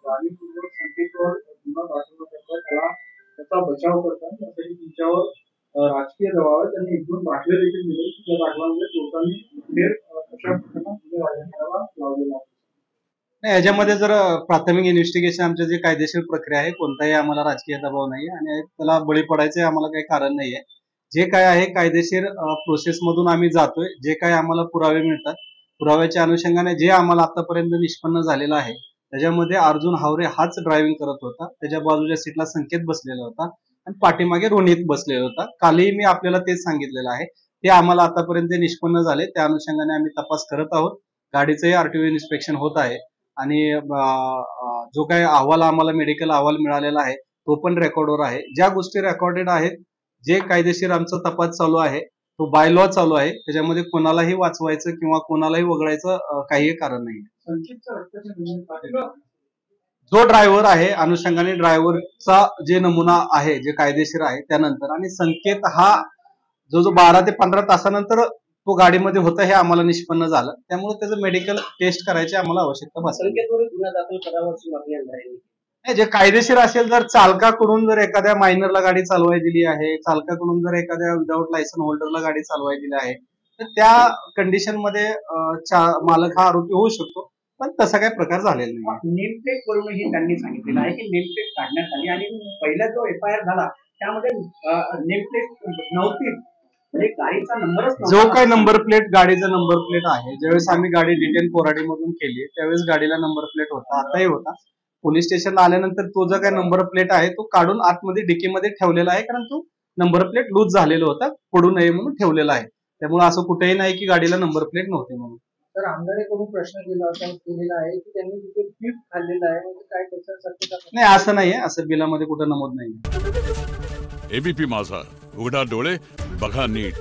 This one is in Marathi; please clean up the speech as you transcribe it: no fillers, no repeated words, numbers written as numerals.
जाणीवपूर्वक संकेतवर गुन्हा दाखल करतात, त्याचा बचाव करतात. त्यासाठी तुमच्यावर राजकीय दबाव आहे. त्यांनी 1-2 दाखले देखील दिले. त्या दाखलांमध्ये कोर्टाने अशा प्रकरणात गुन्हे दाखल लावलेला आहे. नाही, याच्यामध्ये जर प्राथमिक इन्व्हेस्टिगेशन आमचे जे कायदेशीर प्रक्रिया आहे, कोणताही आम्हाला राजकीय दबाव नाही आणि त्याला बळी पडायचे आम्हाला काही कारण नाहीये. जे काय आहे कायदेशीर प्रोसेस मधून आम्ही जातोय. जे काय आम्हाला पुरावे मिळतात, पुराव्याच्या अनुषंगाने जे आम्हाला आतापर्यंत निष्पन्न झालेलं आहे, त्याच्यामध्ये अर्जुन हावरे हाच ड्रायव्हिंग करत होता. त्याच्या बाजूच्या सीटला संकेत बसलेला होता आणि पाठीमागे रोनित बसलेला होता. कालही मी आपल्याला तेच सांगितलेलं आहे. ते आम्हाला आतापर्यंत निष्पन्न झाले. त्या अनुषंगाने आम्ही तपास करत आहोत. गाडीचंही आरटीओ इन्स्पेक्शन होत आहे आणि जो काही अहवाल आम्हाला मेडिकल अहवाल मिळालेला आहे तो पण रेकॉर्डवर आहे. ज्या गोष्टी रेकॉर्डेड आहेत, जे कायदेशीर आमचा तपास चालू आहे, तो बाय लॉ चालू आहे. त्याच्यामध्ये कोणालाही वाचवायचं किंवा कोणालाही वगळायचं काही कारण नाही. जो ड्रायव्हर आहे अनुषंगाने ड्रायव्हरचा जे नमुना आहे जे कायदेशीर आहे त्यानंतर, आणि संकेत हा जो 12 ते 15 तासानंतर तो गाडीमध्ये होता हे आम्हाला निष्पन्न झालं. त्यामुळे त्याचं मेडिकल टेस्ट करायची आम्हाला आवश्यकता भासली. गुन्हा दाखल करावा अशी मागणी आहे. जे कायदेशीर असेल, जर चालकाकडून जर एखाद्या मायनरला गाडी चालवायला दिली आहे, चालकाकडून जर एखाद्या विदाऊट लायसन होल्डरला गाडी चालवायला दिली आहे, तर त्या कंडिशन मध्ये मालक हा आरोपी होऊ शकतो. पण तसा काही प्रकार झालेला नाही. नेमप्लेट करूनही त्यांनी सांगितलेलं आहे की नेमप्लेट काढण्यात आली आणि पहिला जो FIR झाला त्यामध्ये नेमप्लेट नव्हती. गाडीचा नंबरच जो काही नंबर प्लेट, गाडीचा नंबर प्लेट आहे, ज्यावेळेस आम्ही गाडी डिटेन कोराडी मधून केली त्यावेळेस गाडीला नंबर प्लेट होता, आताही होता. पोलीस स्टेशनला आल्यानंतर तो जो काही नंबर प्लेट आहे तो काढून आतमध्ये डिकीमध्ये ठेवलेला आहे, कारण तो नंबर प्लेट लूज झालेला होता, पडू नये म्हणून ठेवलेला आहे. त्यामुळे असं कुठेही नाही की गाडीला नंबर प्लेट नव्हते म्हणून. तर आमदाराकडून प्रश्न केलेला आहे की त्यांनी तिथे पीठ खाल्लेलं आहे, म्हणजे काय त्याच्या शक्यता नाही, असं नाहीये. असं बिलामध्ये कुठं नमूद नाही. एबीपी माझा, उघडा डोळे बघा नीट.